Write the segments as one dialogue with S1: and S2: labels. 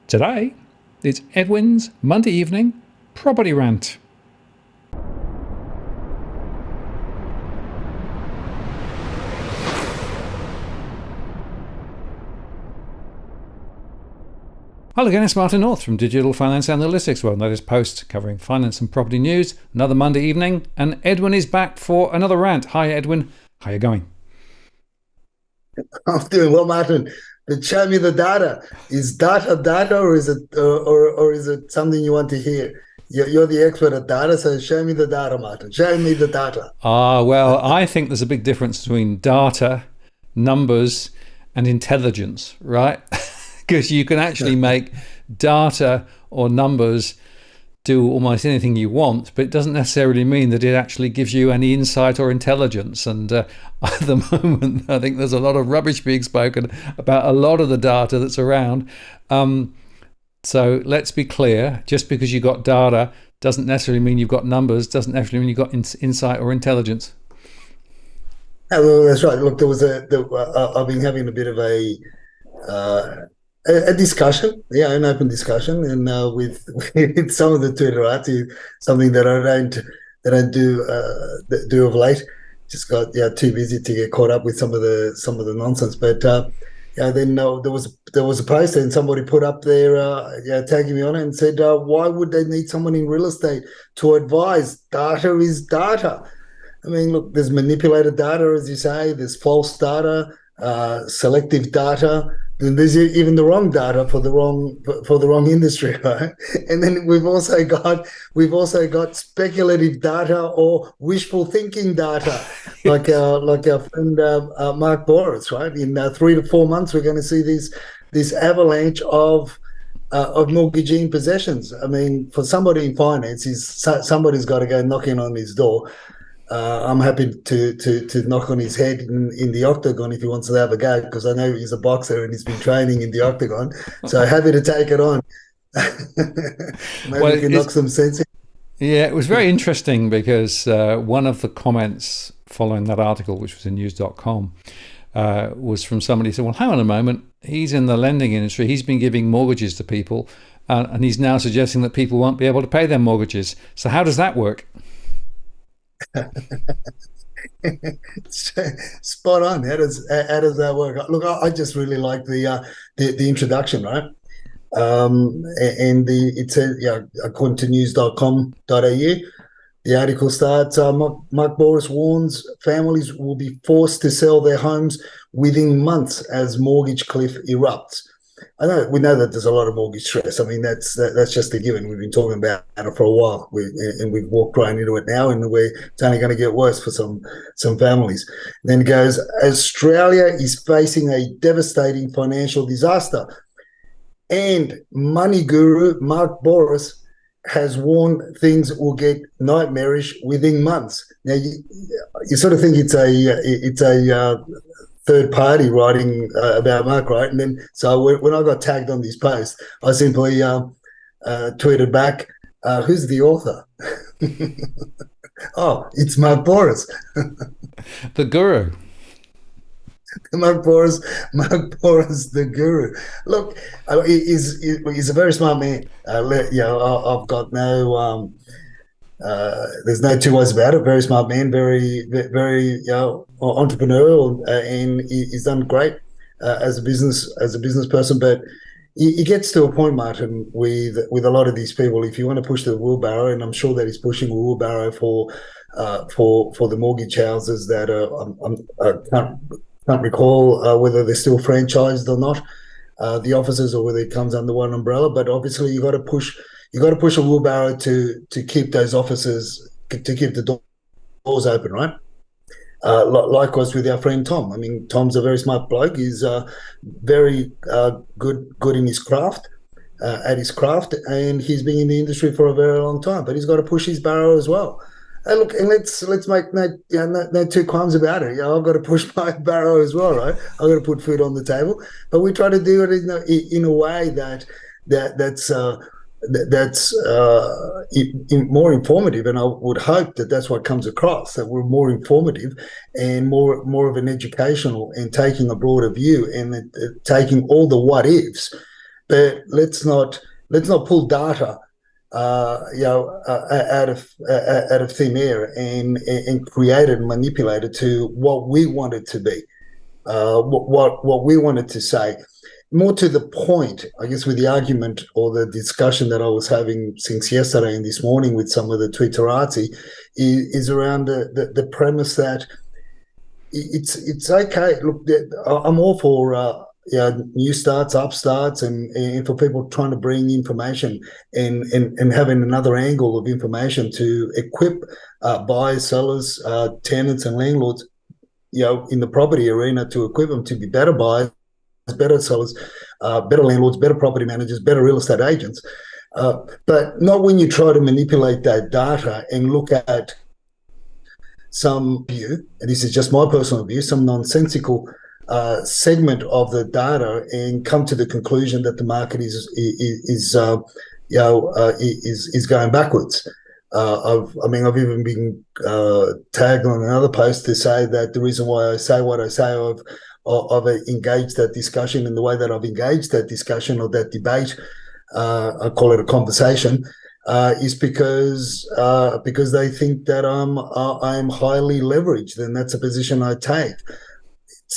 S1: Today, it's Edwin's Monday evening property rant. Hello again, it's Martin North from Digital Finance Analytics, well, that is Post, covering finance and property news. Another Monday evening, and Edwin is back for another rant. Hi, Edwin. How you going?
S2: I'm doing well, Martin. But show me the data. Is data, or is it something you want to hear? You're the expert at data, so show me the data, Martin. Show me the data.
S1: Well, I think there's a big difference between data, numbers, and intelligence, right? Because you can actually make data or numbers do almost anything you want, but it doesn't necessarily mean that it actually gives you any insight or intelligence. And at the moment, I think there's a lot of rubbish being spoken about a lot of the data that's around. So let's be clear, just because you got data doesn't necessarily mean you've got numbers, doesn't necessarily mean you've got insight or intelligence.
S2: Oh, that's right. Look, I've been having a bit of a discussion, an open discussion, and with some of the Twitterati, something that I don't do of late. Just got too busy to get caught up with some of the nonsense. But then there was a post and somebody put up there, tagging me on it and said, why would they need someone in real estate to advise? Data is data. I mean, look, there's manipulated data, as you say. There's false data, selective data. And there's even the wrong data for the wrong industry, right? And then we've also got speculative data or wishful thinking data, like our friend Mark Boris, right? In 3 to 4 months, we're going to see this avalanche of mortgagee possessions. I mean, for somebody in finance, somebody's got to go knocking on his door. I'm happy to knock on his head in the octagon if he wants to have a go, because I know he's a boxer and he's been training in the octagon. So happy to take it on. Maybe we can knock some sense in.
S1: Yeah, it was very interesting because one of the comments following that article, which was in news.com, was from somebody who said, well, hang on a moment, he's in the lending industry, he's been giving mortgages to people, and he's now suggesting that people won't be able to pay their mortgages. So how does that work?
S2: Spot on. How does that work? Look, I just really like the introduction, right? It says, according to news.com.au, the article starts, Mark Boris warns families will be forced to sell their homes within months as mortgage cliff erupts. We know that there's a lot of mortgage stress. I mean, that's just a given. We've been talking about it for a while, and we've walked right into it now, and it's only going to get worse for some families. Then it goes, Australia is facing a devastating financial disaster, and money guru Mark Boris has warned things will get nightmarish within months. Now, you sort of think it's a third party writing about Mark, right? And then, so when I got tagged on this post, I simply tweeted back, who's the author? Oh, it's Mark Boris.
S1: The guru.
S2: Mark Boris, the guru. Look, he's a very smart man. I've got no... there's no two ways about it. Very smart man, very entrepreneurial, and he's done great as a business person. But he gets to a point, Martin, with a lot of these people. If you want to push the wheelbarrow, and I'm sure that he's pushing a wheelbarrow for the mortgage houses that can't recall whether they're still franchised or not, the offices, or whether it comes under one umbrella. But obviously, you got to push a wheelbarrow to keep those offices, to keep the doors open, right? Likewise with our friend Tom. I mean, Tom's a very smart bloke. He's very good in his craft, and he's been in the industry for a very long time. But he's got to push his barrow as well. Look, and let's make no two qualms about it. I've got to push my barrow as well, right? I've got to put food on the table, but we try to do it in a way that's more informative, and I would hope that that's what comes across, that we're more informative and more of an educational, and taking a broader view, and taking all the what ifs but let's not pull data out of thin air and create it and manipulate it to what we want it to be, what we wanted to say. More to the point, I guess, with the argument or the discussion that I was having since yesterday and this morning with some of the Twitterati is around the premise that it's okay. Look, I'm all for new starts, upstarts, and for people trying to bring information and having another angle of information to equip buyers, sellers, tenants, and landlords, in the property arena, to equip them to be better buyers, better sellers, better landlords, better property managers, better real estate agents. But not when you try to manipulate that data and look at some view, and this is just my personal view, some nonsensical segment of the data, and come to the conclusion that the market is going backwards. I've even been tagged on another post to say that the reason why I say what I say of engaged that discussion in the way that I've engaged that discussion or that debate, I call it a conversation, is because they think that I'm highly leveraged, and that's a position I take.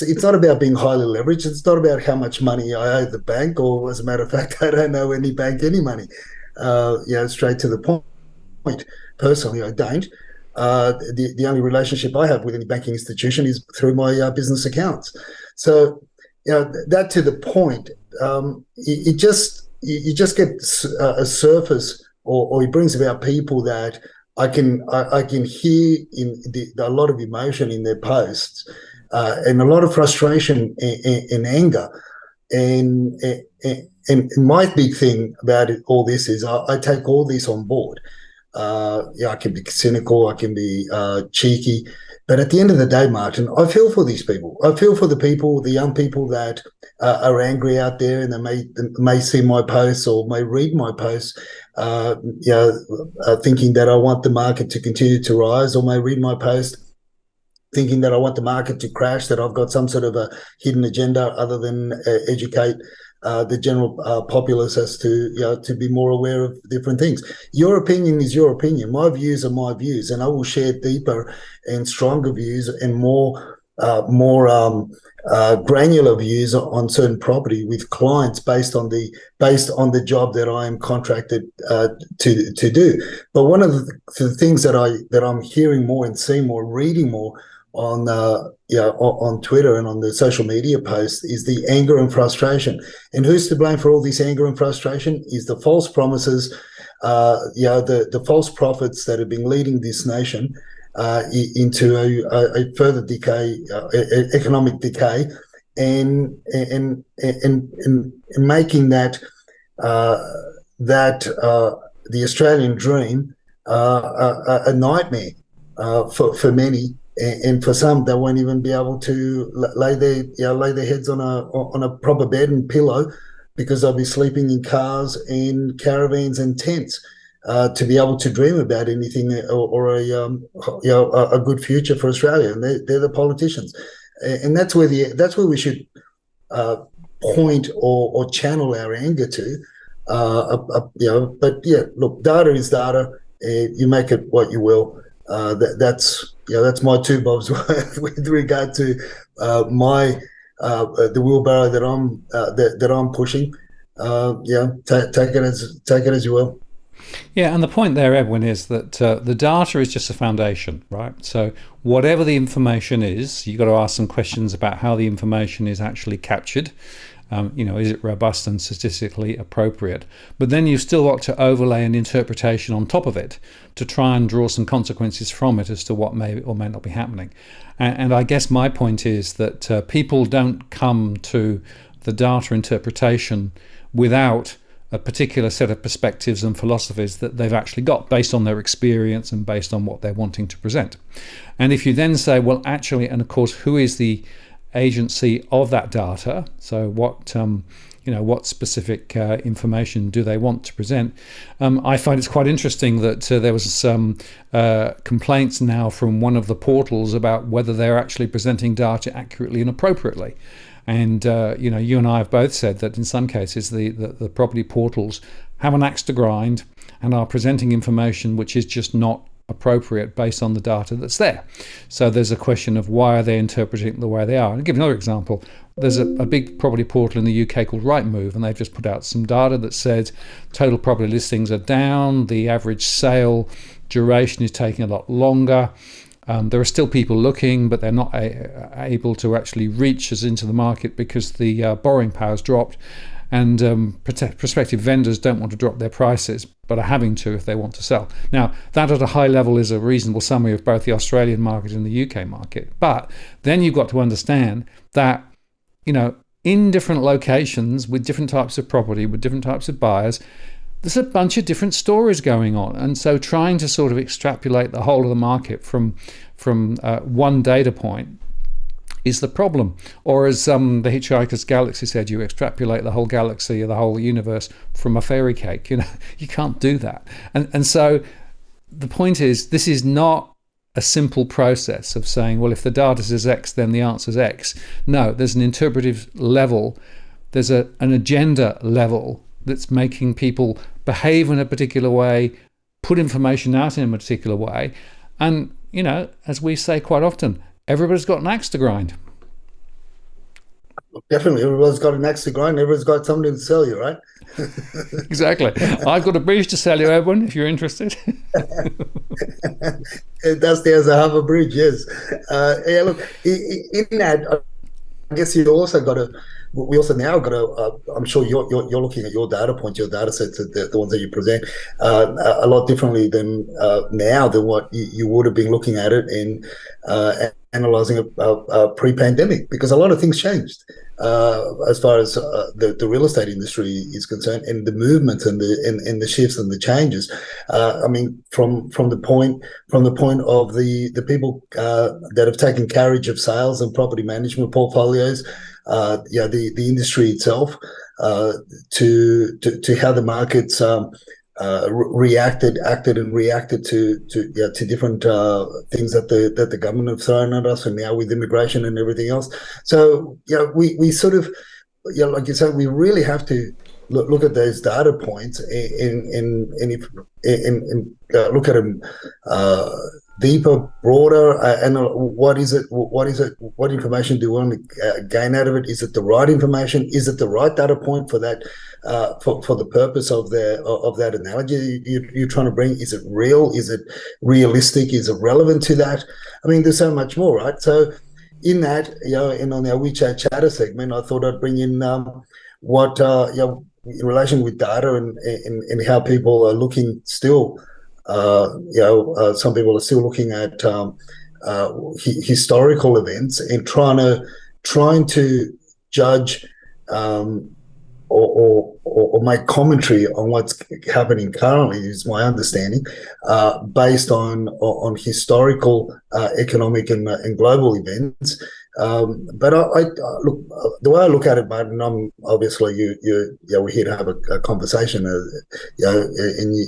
S2: It's not about being highly leveraged. It's not about how much money I owe the bank, or as a matter of fact, I don't owe any bank any money. Straight to the point. Personally, I don't. The only relationship I have with any banking institution is through my business accounts. So, that to the point, you just get a surface, or it brings about people that I can hear in a lot of emotion in their posts, and a lot of frustration and anger. And my big thing about all this is I take all this on board. I can be cynical, I can be cheeky, but at the end of the day, Martin, I feel for these people. I feel for the young people that are angry out there, and they may see my posts or may read my posts, thinking that I want the market to continue to rise, or may read my post thinking that I want the market to crash, that I've got some sort of a hidden agenda other than educate the general populace as to be more aware of different things. Your opinion is your opinion. My views are my views, and I will share deeper and stronger views and more granular views on certain property with clients based on the job that I am contracted to do. But one of the things that I'm hearing more and seeing more, reading more on Twitter and on the social media posts is the anger and frustration. And who's to blame for all this anger and frustration is the false promises, the false prophets that have been leading this nation into a further decay, economic decay, and making that the Australian dream a nightmare for many. And for some, they won't even be able to lay their heads on a proper bed and pillow, because they'll be sleeping in cars and caravans and tents to be able to dream about anything or a good future for Australia. And they're the politicians, and that's where we should point or channel our anger to. But yeah, look, data is data. You make it what you will. That's my two bobs with regard to the wheelbarrow that I'm pushing. Take it as you will.
S1: Yeah, and the point there, Edwin, is that the data is just a foundation, right? So whatever the information is, you've got to ask some questions about how the information is actually captured. Is it robust and statistically appropriate? But then you've still got to overlay an interpretation on top of it to try and draw some consequences from it as to what may or may not be happening. And I guess my point is that people don't come to the data interpretation without a particular set of perspectives and philosophies that they've actually got based on their experience and based on what they're wanting to present. And if you then say, well, actually, and of course, who is the agency of that data? So what specific information do they want to present? I find it's quite interesting that there was some complaints now from one of the portals about whether they're actually presenting data accurately and appropriately. And you and I have both said that in some cases the property portals have an axe to grind and are presenting information which is just not appropriate based on the data that's there. So there's a question of why are they interpreting it the way they are. I'll give you another example. There's a big property portal in the UK called Rightmove, and they've just put out some data that says total property listings are down, the average sale duration is taking a lot longer. There are still people looking, but they're not able to actually reach us into the market because the borrowing power's dropped, and prospective vendors don't want to drop their prices, but are having to if they want to sell. Now, that at a high level is a reasonable summary of both the Australian market and the UK market. But then you've got to understand that, in different locations with different types of property, with different types of buyers, there's a bunch of different stories going on. And so trying to sort of extrapolate the whole of the market from one data point is the problem. Or as the Hitchhiker's Galaxy said, you extrapolate the whole galaxy or the whole universe from a fairy cake. You can't do that. And so the point is, this is not a simple process of saying, well, if the data says X, then the answer is X. No, there's an interpretive level. There's an agenda level that's making people behave in a particular way, put information out in a particular way. And, as we say quite often, everybody's got an axe to grind.
S2: Definitely. Everyone's got an axe to grind. Everyone's got something to sell you, right?
S1: Exactly. I've got a bridge to sell you, Edwin, if you're interested.
S2: That's there's a Harbour Bridge, yes. Yeah, look, in that, I guess you also got to. We also now got to. I'm sure you're looking at your data points, your data sets, the ones that you present, a lot differently than now than what you would have been looking at it and analysing it pre-pandemic, because a lot of things changed as far as the real estate industry is concerned, and the movements and the shifts and the changes. I mean, from the point of the people that have taken carriage of sales and property management portfolios. The industry itself, to how the markets acted and reacted to different things that the government have thrown at us, and now with immigration and everything else. So we sort of like you said, we really have to look at those data points and look at them deeper, broader, and what is it? What information do you want to gain out of it? Is it the right information? Is it the right data point for that? For the purpose of that analogy you're trying to bring? Is it real? Is it realistic? Is it relevant to that? I mean, there's so much more, right? So in that, and on our WeChat chatter segment, I thought I'd bring in what in relation with data and how people are looking still. Some people are still looking at historical events and trying to judge or make commentary on what's happening currently, is my understanding, based on historical, economic and global events. But I look, the way I look at it, Martin, I'm obviously we're here to have a conversation, and you're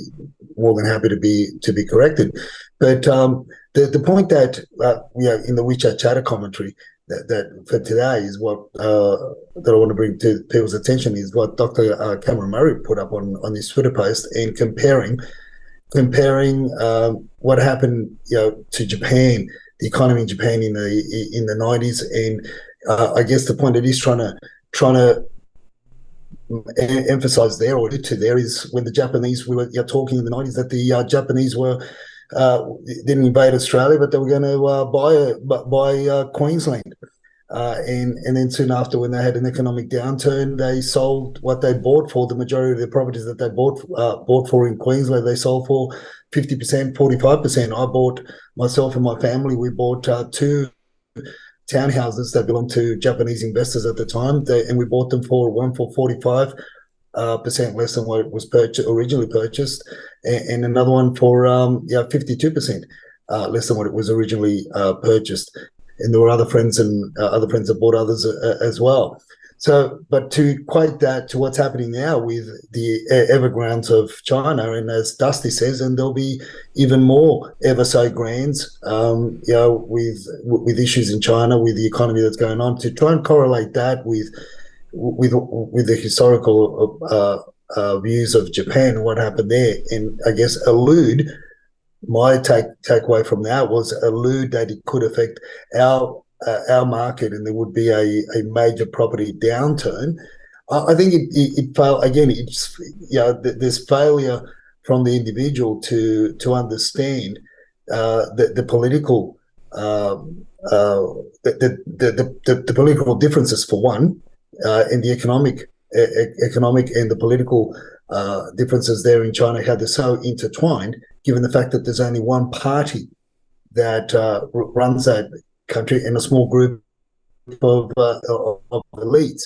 S2: more than happy to be corrected. But the point that in the WeChat chatter commentary that for today is what that I want to bring to people's attention is what Dr. Cameron Murray put up on his Twitter post, and comparing what happened to Japan, the economy in Japan in the 90s, and I guess the point that he's trying to emphasize there, or allude to there, is when the Japanese, we were talking in the 90s that the Japanese didn't invade Australia, but they were going to buy Queensland. And then soon after, when they had an economic downturn, they sold what they bought for. The majority of the properties that they bought for in Queensland, they sold for 50%, 45%. I bought, myself and my family, we bought two townhouses that belonged to Japanese investors at the time, and we bought them for 45% less than what it was originally purchased, and another one for 52% less than what it was originally purchased. And there were other friends that bought others as well. So, but to equate that to what's happening now with the evergrands of China, and as Dusty says, and there'll be even more ever so grands, with issues in China, with the economy that's going on, to try and correlate that with the historical views of Japan and what happened there, and I guess my takeaway from that was allude that it could affect our market, and there would be a major property downturn. I think it failed again. It's there's failure from the individual to understand the political the political differences for one, and the economic and the political differences there in China, how they're so intertwined, given the fact that there's only one party that runs that country and a small group of elites,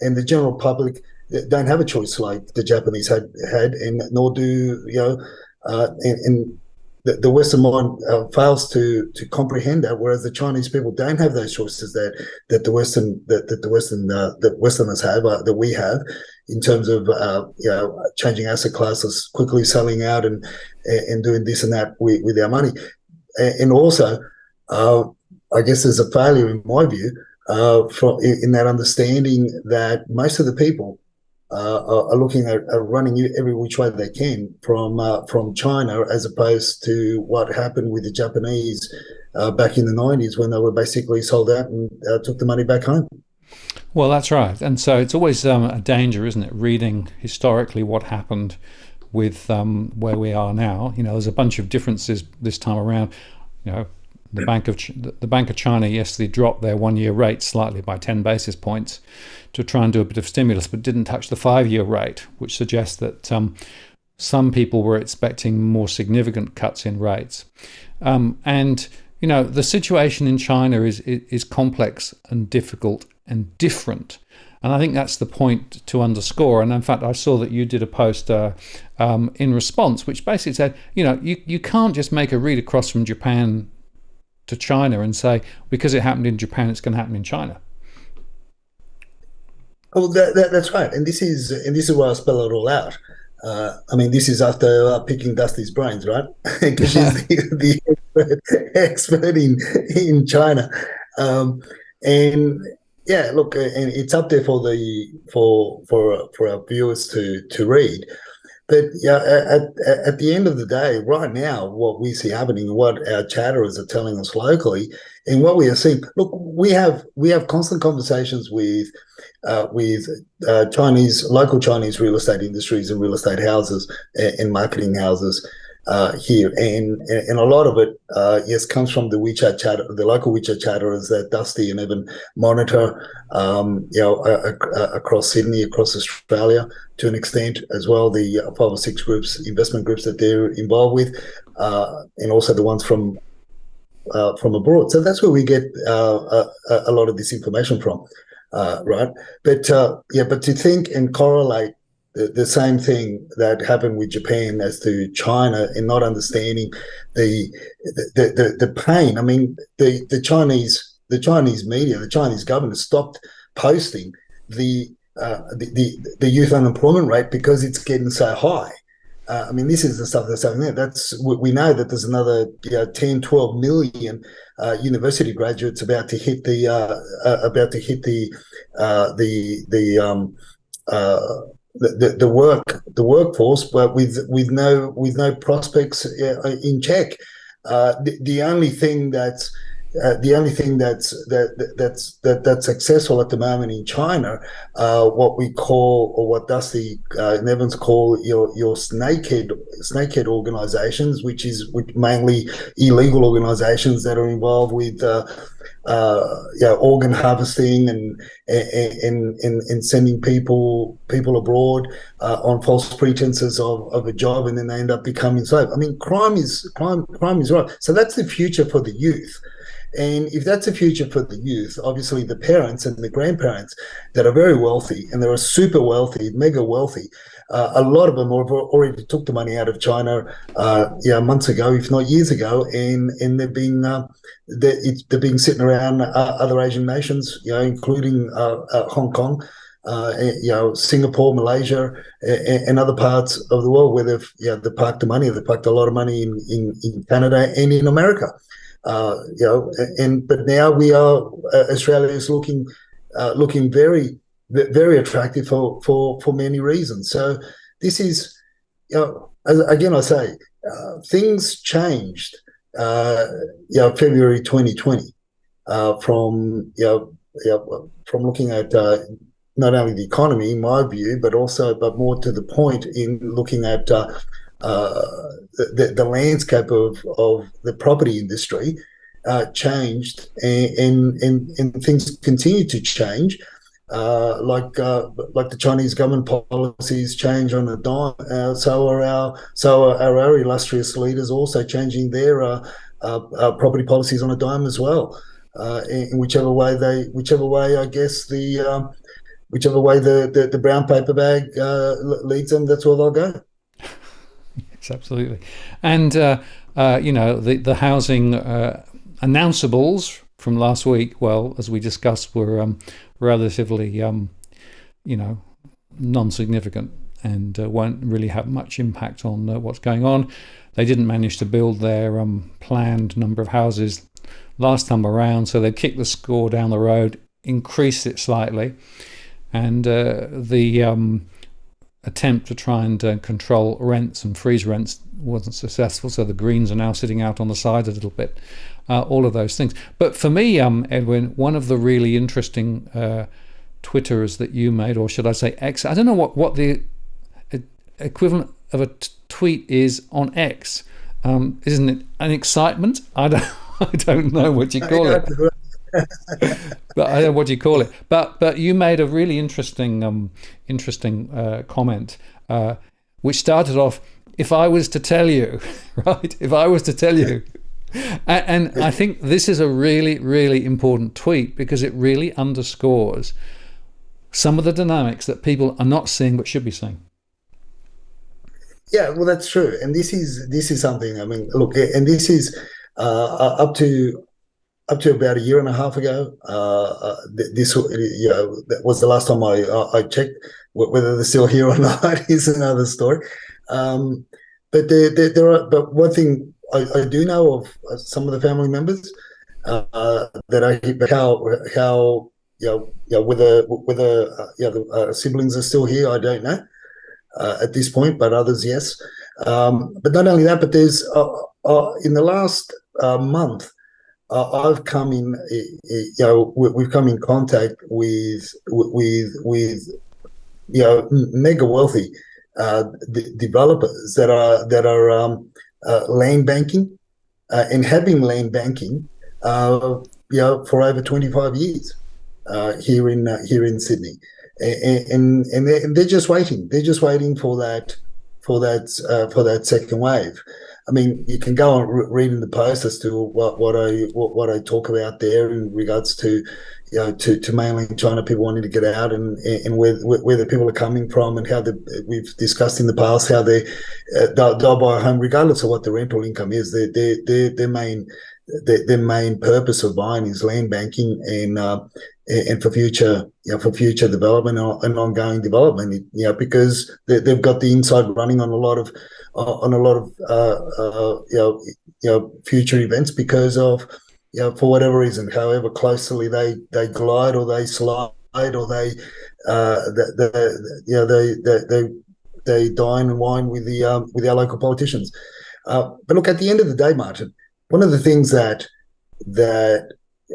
S2: and the general public don't have a choice like the Japanese had, and nor do and the Western mind fails to comprehend that, whereas the Chinese people don't have those choices that the Westerners have, that we have, in terms of changing asset classes, quickly selling out, and doing this and that with our money, and also. I guess there's a failure, in my view, in that understanding that most of the people are looking at running every which way they can from China, as opposed to what happened with the Japanese back in the 90s, when they were basically sold out and took the money back home.
S1: Well, that's right. And so it's always a danger, isn't it, reading historically what happened with where we are now. There's a bunch of differences this time around. The Bank of China yesterday dropped their 1-year rate slightly by 10 basis points to try and do a bit of stimulus, but didn't touch the 5-year rate, which suggests that some people were expecting more significant cuts in rates. And the situation in China is complex and difficult and different. And I think that's the point to underscore. And in fact, I saw that you did a post in response, which basically said, you can't just make a read across from Japan to China and say, because it happened in Japan, it's going to happen in China.
S2: Oh, that's right, and this is where I spell it all out. This is after picking Dusty's brains, right? Because she's the expert in China, and yeah, look, and it's up there for our viewers to read. But at the end of the day, right now, what we see happening, what our chatterers are telling us locally, and what we are seeing. Look, we have constant conversations with local Chinese real estate industries and real estate houses and marketing houses here, and a lot of it, yes, comes from the WeChat chat, the local WeChat chatterers that Dusty and Evan monitor, across Sydney, across Australia, to an extent as well. The 5 or 6 investment groups that they're involved with, and also the ones from abroad. So that's where we get a lot of this information from, right? But to think and correlate the same thing that happened with Japan as to China, and not understanding the pain. I mean, the Chinese media, the Chinese government stopped posting the youth unemployment rate because it's getting so high. This is the stuff that's happening there. We know that there's another 10, 12 million university graduates about to hit the workforce, but with no prospects in check. The only thing that's successful at the moment in China, what we call, or what Dusty and Evans call, your snakehead organisations, which mainly illegal organisations that are involved with organ harvesting and sending people abroad on false pretenses of a job, and then they end up becoming slaves. Crime is right. So that's the future for the youth. And if that's a future for the youth, obviously the parents and the grandparents that are very wealthy and they are super wealthy, mega wealthy, a lot of them have already took the money out of China, months ago, if not years ago, and they're being sitting around other Asian nations, including Hong Kong, Singapore, Malaysia, and other parts of the world where they've parked the money. They've parked a lot of money in Canada and in America. But now we are Australia is looking very, very attractive for many reasons. So this is, again, I say things changed. February 2020 from looking at not only the economy, in my view, but more to the point in looking at the landscape of the property industry changed, and things continue to change. Like the Chinese government policies change on a dime, so are our illustrious leaders also changing their property policies on a dime as well. In whichever way I guess whichever way the brown paper bag leads them, that's where they'll go.
S1: Yes, absolutely. And the housing announceables from last week, well, as we discussed, were relatively non-significant and won't really have much impact on what's going on. They didn't manage to build their planned number of houses last time around, so they kicked the score down the road, increased it slightly, and the attempt to try and control rents and freeze rents wasn't successful, so the Greens are now sitting out on the side a little bit, all of those things. But for me, Edwin, one of the really interesting Twitters that you made, or should I say X, I don't know what the equivalent of a tweet is on X. Isn't it an excitement? I don't know what you call it. But I don't know what you call it. But you made a really interesting comment, which started off, if I was to tell you, right? If I was to tell you. And I think this is a really, really important tweet because it really underscores some of the dynamics that people are not seeing but should be seeing.
S2: Yeah, well, that's true, and this is something. I mean, look, and this is up to about a year and a half ago. This, that was the last time I checked. Whether they're still here or not is another story. But there are. But one thing I do know of some of the family members that how whether the siblings are still here, I don't know. At this point, but others, yes. But not only that, but there's in the last month, I've come in. We've come in contact with mega wealthy developers that are land banking and have been land banking, for over 25 years here in Sydney. And they're just waiting. They're just waiting for that second wave. I mean, you can go and read in the post as to what I talk about there in regards to to mainland China, people wanting to get out, and where the people are coming from, and how we've discussed in the past how they'll buy a home regardless of what the rental income is. Their main purpose of buying is land banking and for future development and ongoing development, because they've got the inside running on a lot of future events because of for whatever reason, however closely they glide or they slide or they dine and wine with our local politicians. But look, at the end of the day, Martin, one of the things that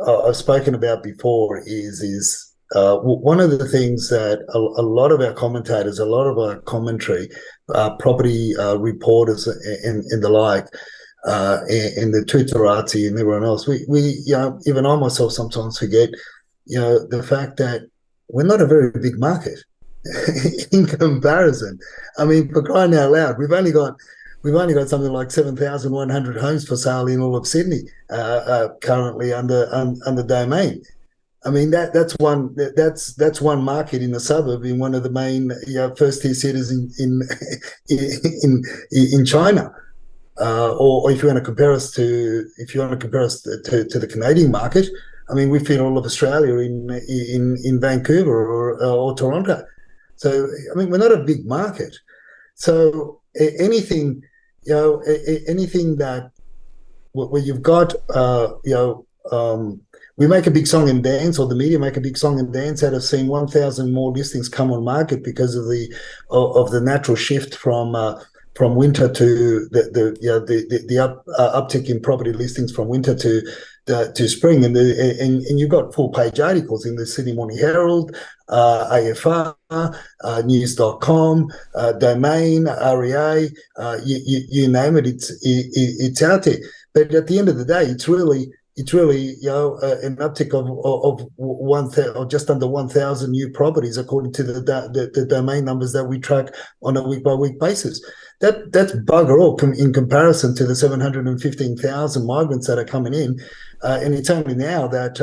S2: I've spoken about before is one of the things that a lot of our commentators, a lot of our commentary, property reporters and the like, and the Twitterati and everyone else, we even I myself sometimes forget, the fact that we're not a very big market in comparison. I mean, for crying out loud, we've only got we've only got something like 7,100 homes for sale in all of Sydney currently under domain. I mean that's one market in the suburb in one of the main first tier cities in China. Or if you want to compare us to the Canadian market, I mean we feed all of Australia in Vancouver or Toronto. So I mean we're not a big market. So anything anything that where you've got we make a big song and dance, or the media make a big song and dance out of seeing 1,000 more listings come on market because of the natural shift from winter to the uptick in property listings from winter to spring, and you've got full page articles in the Sydney Morning Herald, AFR, news.com, Domain, REA, you name it, it's out there. But at the end of the day, it's really an uptick of or just under 1,000 new properties according to the domain numbers that we track on a week by week basis. That's bugger all in comparison to the 715,000 migrants that are coming in, and it's only now that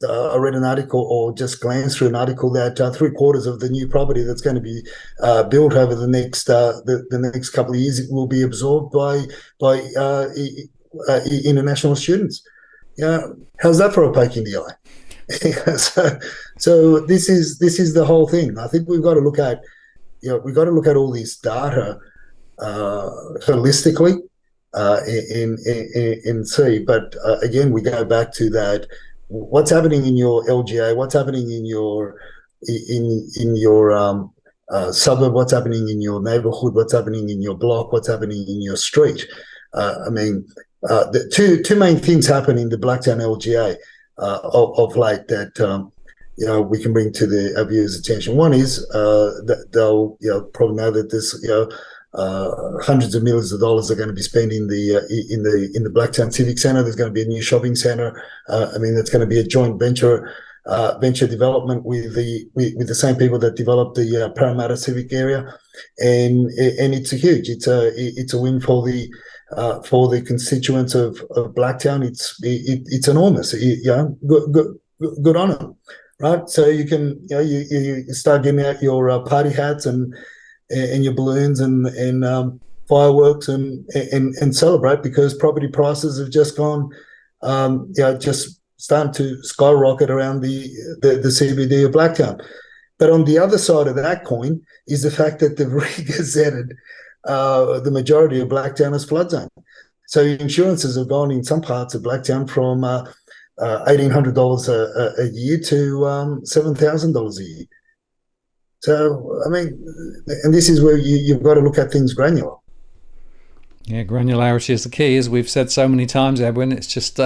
S2: I read an article or just glanced through an article that 3/4 of the new property that's going to be built over the next couple of years will be absorbed by international students. How's that for a poke in the eye? so this is the whole thing. I think we've got to look at all this data holistically in see. But again, we go back to that. What's happening in your LGA? What's happening in your suburb? What's happening in your neighbourhood? What's happening in your block? What's happening in your street? I mean, the two main things happen in the Blacktown LGA of late that we can bring to our viewers' attention. One is that they'll probably know that there's hundreds of millions of dollars are going to be spent in the Blacktown Civic Centre. There's going to be a new shopping centre. I mean, that's going to be a joint venture development with the same people that developed the Parramatta Civic area, and it's it's a win for the constituents of Blacktown. It's enormous. Good on them, right? So you can you start getting out your party hats and your balloons and fireworks and celebrate, because property prices have just gone just starting to skyrocket around the CBD of Blacktown. But on the other side of that coin is the fact that they've re-gazetted the majority of Blacktown as flood zone. So insurances have gone in some parts of Blacktown from $1,800 a year to $7,000 a year. So, I mean, and this is where you've got to look at things granular.
S1: Yeah, granularity is the key, as we've said so many times, Edwin. It's just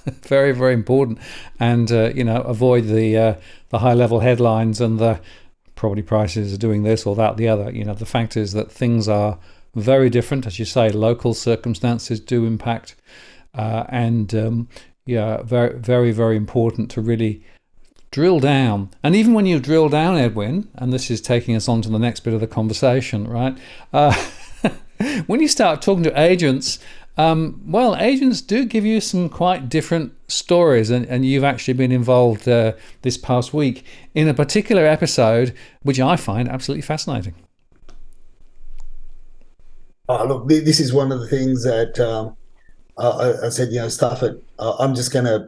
S1: very, very important. And, avoid the high-level headlines and the property prices are doing this or that, the other. The fact is that things are very different. As you say, local circumstances do impact. Very, very, very important to really drill down. And even when you drill down, Edwin, and this is taking us on to the next bit of the conversation, right? When you start talking to agents, agents do give you some quite different stories, and you've actually been involved this past week in a particular episode, which I find absolutely fascinating.
S2: Look, this is one of the things that I said, stuff it. I'm just gonna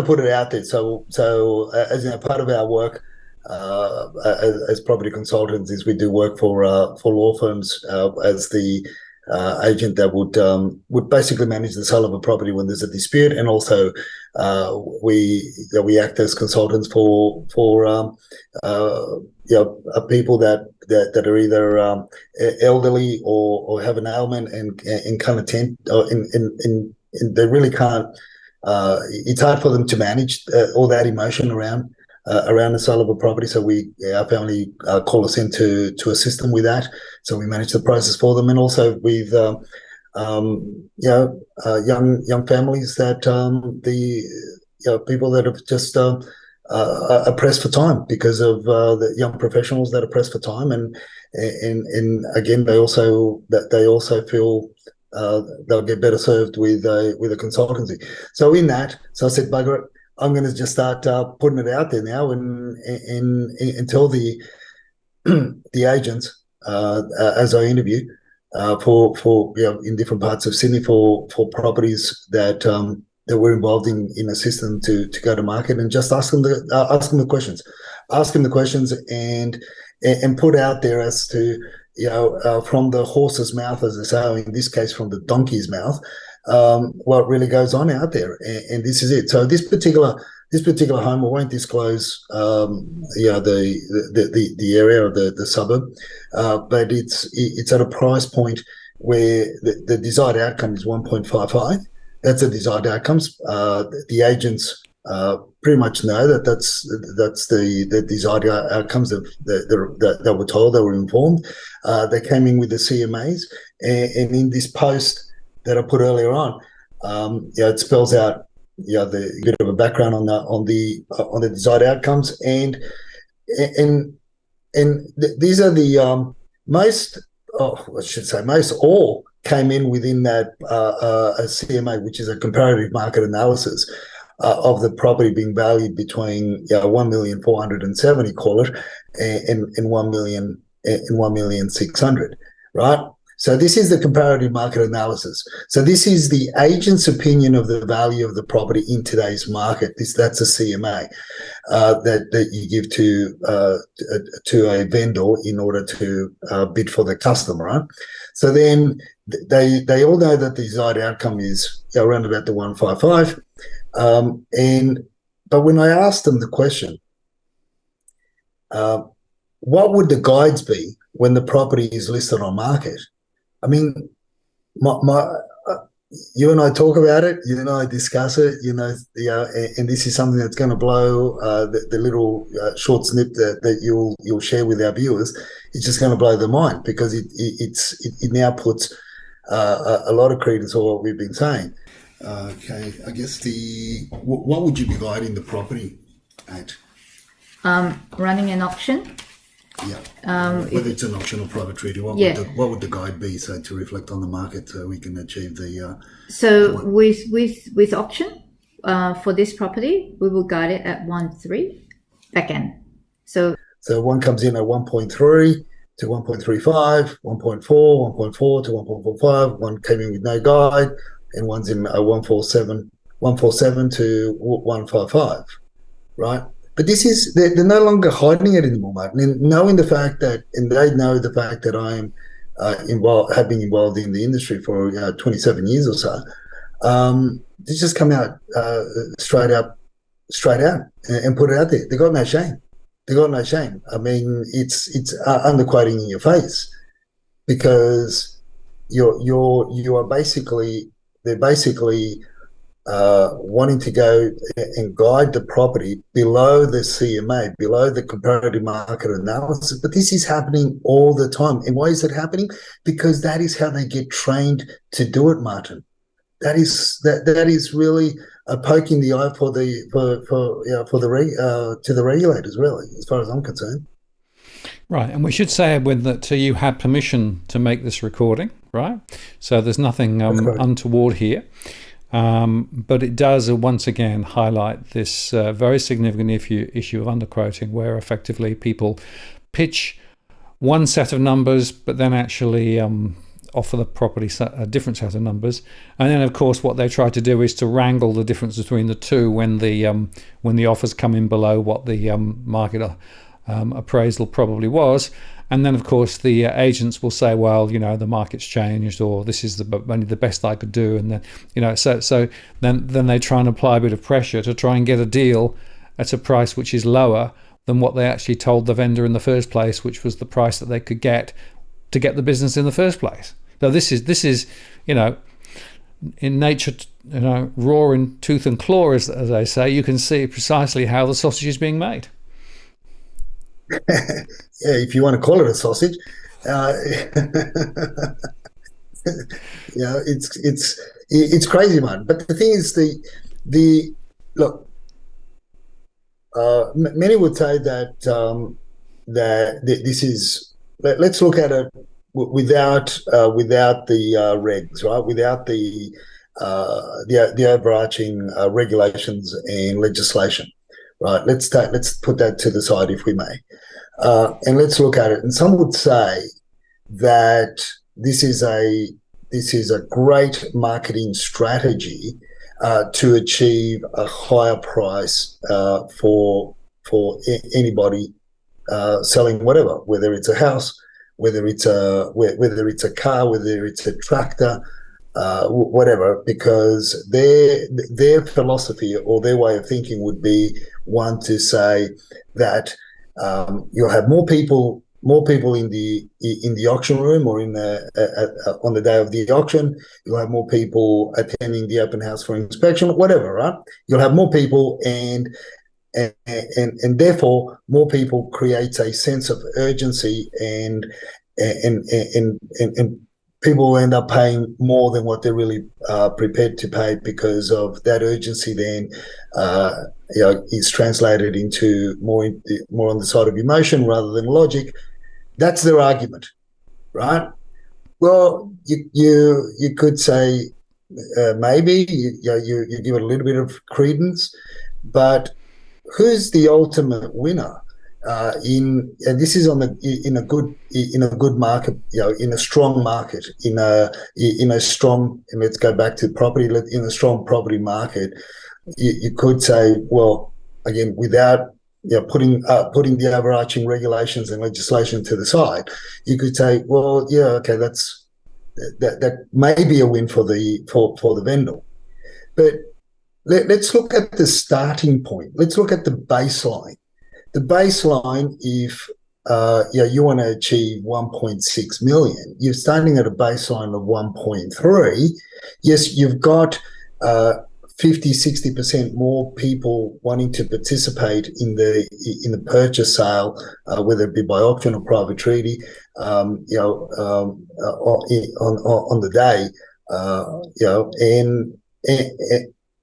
S2: put it out there. So as part of our work as property consultants, is we do work for law firms as the agent that would basically manage the sale of a property when there's a dispute, and also we act as consultants for people that are either elderly or have an ailment and can't attend, and they really can't. It's hard for them to manage all that emotion around the sale of a property. So our family call us in to assist them with that. So we manage the process for them, and also with young families that people that have just are pressed for time because of the young professionals that are pressed for time, and and again, they also feel they'll get better served with a consultancy. So in that, so I said, bugger it, I'm going to just start putting it out there now, and tell the the agents as I interview for in different parts of Sydney for properties that that we're involved in a system to go to market, and just ask them the questions, and put out there as to from the horse's mouth, as they say, or in this case from the donkey's mouth, what really goes on out there, and this is it. So this particular home, I won't disclose, the area or the suburb, but it's at a price point where the desired outcome is 1.55. That's the desired outcomes. The agents pretty much know that's the desired outcomes that were told. They were informed. They came in with the CMAs, and in this post that I put earlier on, it spells out the bit of a background on the desired outcomes, and these are the most. I should say most all came in within that a CMA, which is a comparative market analysis of the property being valued between 1,470,000, call it, and 1,600,000, right? So this is the comparative market analysis. So this is the agent's opinion of the value of the property in today's market. That's a CMA that you give to a vendor in order to bid for the customer, right? So then they all know that the desired outcome is around about the 155. But when I asked them the question, what would the guides be when the property is listed on market? I mean, you and I talk about it, you and I discuss it, and this is something that's going to blow the little short snip that you'll share with our viewers. It's just going to blow their mind, because it now puts a lot of credence on what we've been saying. Okay, I guess what would you be guiding the property at?
S3: Running an auction.
S2: Yeah. Whether it's an auction or private treaty, what would the guide be, so to reflect on the market, so we can achieve the?
S3: So with auction for this property, we will guide it at 1.3 back end. So
S2: one comes in at 1.3 to 1.35, 1.4, 1.4 to 1.45. One came in with no guide, and one's in 147 to 155, right? But this is, they're no longer hiding it anymore, Martin. And knowing the fact that, and they know the fact that I'm have been involved in the industry for 27 years or so, they just come out straight out and put it out there. They got no shame. I mean, it's underquoting in your face, because they're basically wanting to go and guide the property below the CMA, below the comparative market analysis. But this is happening all the time. And why is it happening? Because that is how they get trained to do it, Martin. That is really poking the eye to the regulators, really, as far as I'm concerned.
S1: Right, and we should say, Edwin, that you had permission to make this recording, right? So there's nothing untoward here. But it does once again highlight this very significant issue of underquoting, where effectively people pitch one set of numbers, but then actually offer the property a different set of numbers. And then, of course, what they try to do is to wrangle the difference between the two when the offers come in below what the market appraisal probably was. And then, of course, the agents will say, well, the market's changed, or this is only the best I could do. And then, so then they try and apply a bit of pressure to try and get a deal at a price which is lower than what they actually told the vendor in the first place, which was the price that they could get to get the business in the first place. So this is in nature, raw in tooth and claw, as they say. You can see precisely how the sausage is being made.
S2: Yeah, if you want to call it a sausage, it's crazy, man. But the thing is, look, many would say that this is let's look at it without the regs, right? Without the overarching regulations and legislation, right? Let's put that to the side, if we may, and let's look at it. And some would say that this is a great marketing strategy to achieve a higher price for anybody selling whatever, whether it's a house, whether it's a car, whether it's a tractor, whatever, because their philosophy or their way of thinking would be one to say that you'll have more people in the auction room or on the day of the auction. You'll have more people attending the open house for inspection, whatever, right? You'll have more people, and therefore more people creates a sense of urgency, and people will end up paying more than what they're really prepared to pay, because of that urgency then is translated into more on the side of emotion rather than logic. That's their argument, right? Well, you could say maybe you give it a little bit of credence, but who's the ultimate winner? And this is in a good market, in a strong market, in a strong, and let's go back to property, in a strong property market. You could say, well, again, without putting the overarching regulations and legislation to the side, you could say, well, yeah, okay, that may be a win for the vendor, but let's look at the starting point. Let's look at the baseline. The baseline, if you want to achieve 1.6 million, you're starting at a baseline of 1.3. Yes, you've got 50-60% more people wanting to participate in the purchase sale, whether it be by auction or private treaty, on the day,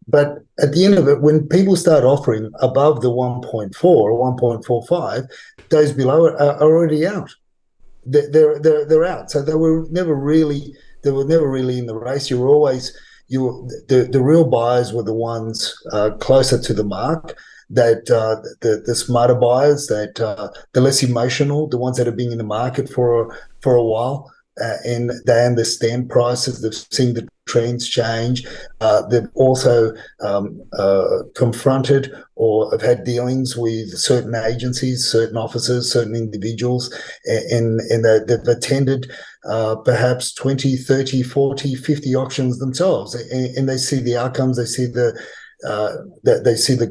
S2: but at the end of it, when people start offering above the 1.4 or 1.45, those below it are already out. They're out. So they were never really in the race. You were always the real buyers were the ones closer to the mark. That the smarter buyers, that the less emotional, the ones that have been in the market for a while. And they understand prices. They've seen the trends change. They've also confronted or have had dealings with certain agencies, certain officers, certain individuals, and they've attended perhaps 20, 30, 40, 50 auctions themselves, and they see the outcomes. They see the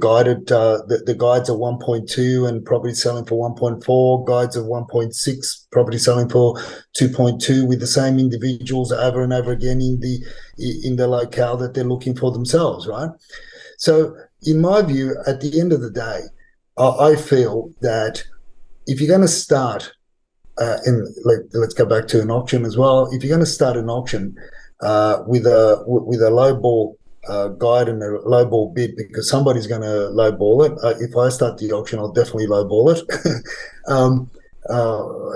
S2: guided the guides are 1.2 and property selling for 1.4, guides of 1.6, property selling for 2.2, with the same individuals over and over again in the locale that they're looking for themselves, right? So in my view, at the end of the day, I feel that if you're going to start and let's go back to an auction as well. If you're going to start an auction with a low ball guide and a low ball bid, because somebody's going to low ball it. If I start the auction, I'll definitely low ball it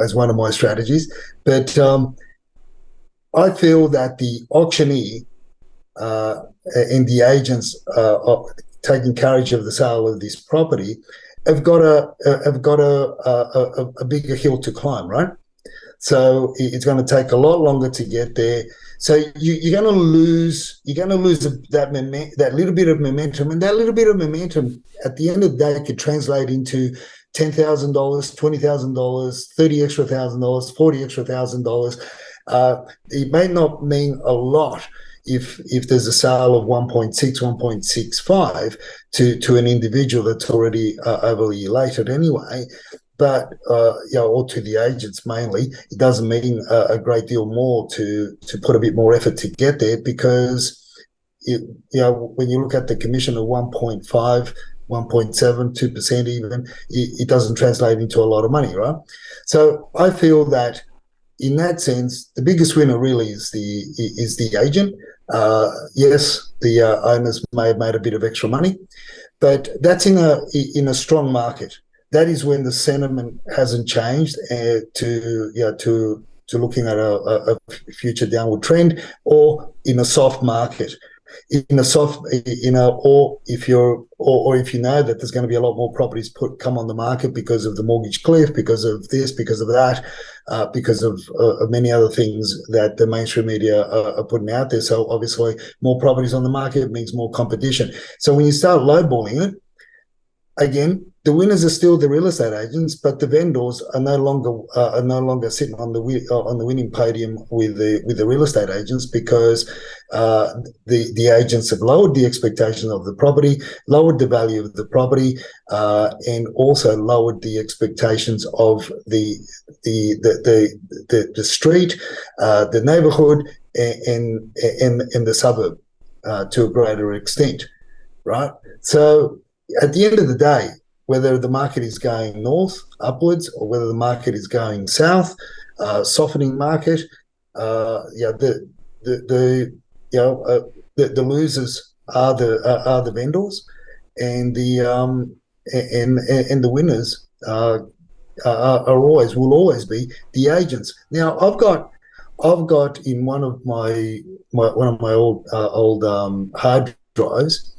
S2: as one of my strategies. But I feel that the auctioneer and the agents taking carriage of the sale of this property have got a bigger hill to climb, right? So it's going to take a lot longer to get there. So you're going to lose that little bit of momentum, and that little bit of momentum at the end of the day could translate into $10,000, $20,000, $30,000 extra, $40,000 extra. It may not mean a lot if there's a sale of 1.6, 1.65 to an individual that's already overly elated anyway. But or to the agents mainly, it doesn't mean a great deal more to put a bit more effort to get there, because when you look at the commission of 1.5, 1.7, 2% even, it doesn't translate into a lot of money, right? So I feel that in that sense, the biggest winner really is the agent. Yes, the owners may have made a bit of extra money, but that's in a strong market. that is when the sentiment hasn't changed to looking at a future downward trend, or in a soft market. In a soft, or if you know that there's going to be a lot more properties come on the market because of the mortgage cliff, because of this, because of that, because of many other things that the mainstream media are putting out there. So obviously, more properties on the market means more competition. So when you start lowballing it, again, the winners are still the real estate agents, but the vendors are no longer sitting on the winning podium with the real estate agents, because the agents have lowered the expectation of the property, lowered the value of the property, and also lowered the expectations of the street, the neighbourhood, and the suburb to a greater extent, right? So at the end of the day, whether the market is going north, upwards, or whether the market is going south, softening market, the losers are the vendors, and the winners will always be the agents. Now, I've got in one of my old hard drives,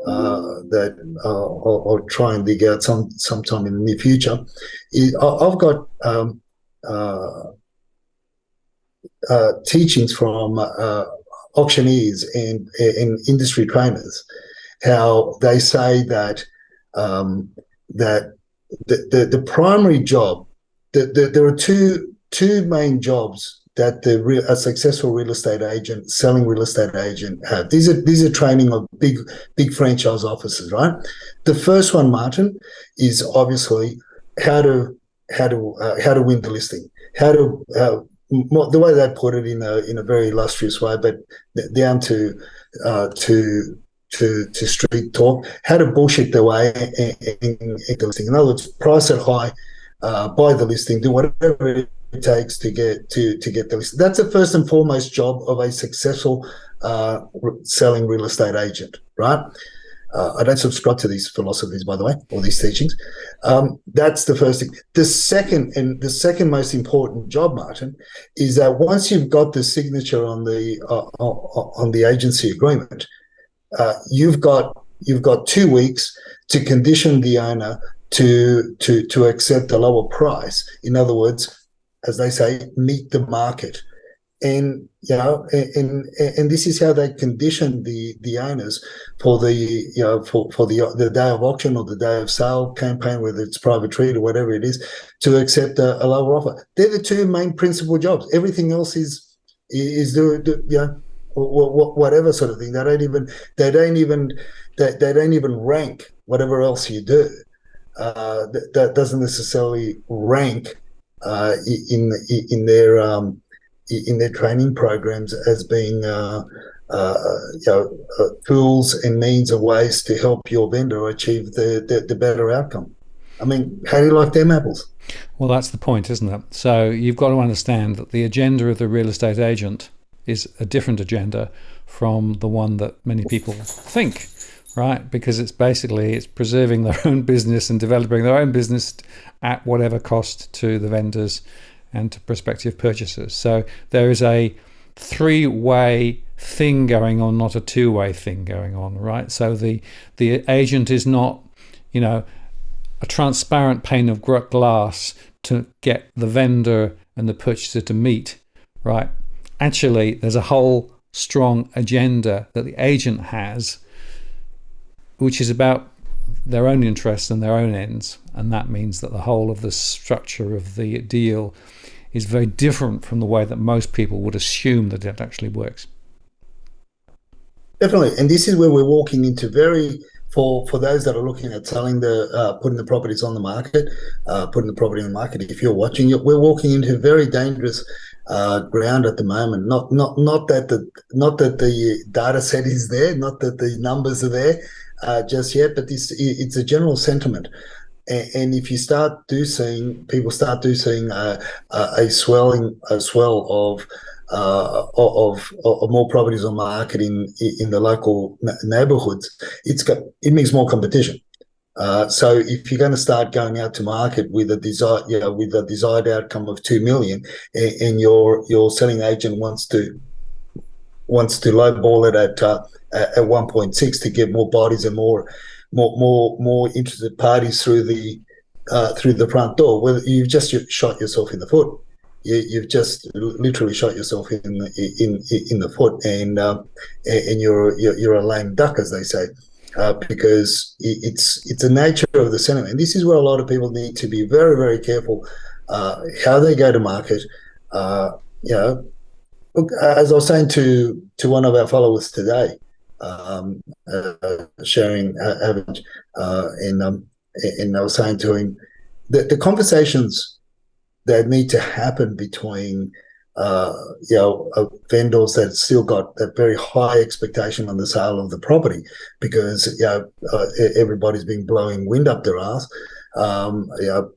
S2: that I'll try and dig out sometime in the near future. I've got teachings from auctioneers and industry trainers, how they say that that the primary job, there are two main jobs that a successful real estate agent, selling real estate agent, have. These are training of big franchise offices, right? The first one, Martin, is obviously how to win the listing, the way they put it in a very illustrious way, but down to street talk, how to bullshit their way in the listing. In other words, price it high, buy the listing, do whatever it takes to get the listing. That's the first and foremost job of a successful selling real estate agent, right? I don't subscribe to these philosophies, by the way, or these teachings. That's the first thing. The second most important job, Martin, is that once you've got the signature on the agency agreement, you've got 2 weeks to condition the owner to accept a lower price. In other words, as they say, meet the market. And and this is how they condition the owners for the day of auction or the day of sale campaign, whether it's private treat or whatever it is, to accept a lower offer. They're the two main principal jobs. Everything else is whatever sort of thing. They don't even rank whatever else you do. That doesn't necessarily rank in their training programs as being tools and means of ways to help your vendor achieve the better outcome. I mean, how do you like them apples?
S1: Well, that's the point, isn't it? So you've got to understand that the agenda of the real estate agent is a different agenda from the one that many people think, right? Because it's preserving their own business and developing their own business at whatever cost to the vendors and to prospective purchasers. So there is a 3-way thing going on, not a 2-way thing going on, right? So the agent is not, a transparent pane of glass to get the vendor and the purchaser to meet, right? Actually, there's a whole strong agenda that the agent has, which is about their own interests and their own ends, and that means that the whole of the structure of the deal is very different from the way that most people would assume that it actually works.
S2: Definitely, and this is where we're walking into for those that are looking at selling putting the properties on the market, putting the property on the market. If you're watching it, we're walking into very dangerous ground at the moment. Not that the data set is there, not that the numbers are there just yet, but it's a general sentiment. And if you people start seeing a swell of more properties on market in the local neighbourhoods, it means more competition. So if you're going to start going out to market with a desired outcome of 2 million, and your selling agent wants to lowball it at 1.6 to get more bodies and more interested parties through the front door, well, you've just shot yourself in the foot. You've just literally shot yourself in the foot, and you're a lame duck, as they say. Because it's the nature of the sentiment. And this is where a lot of people need to be very, very careful how they go to market. Look, as I was saying to one of our followers today, sharing average, and I was saying to him that the conversations that need to happen between vendors that still got that very high expectation on the sale of the property, because everybody's been blowing wind up their ass, and the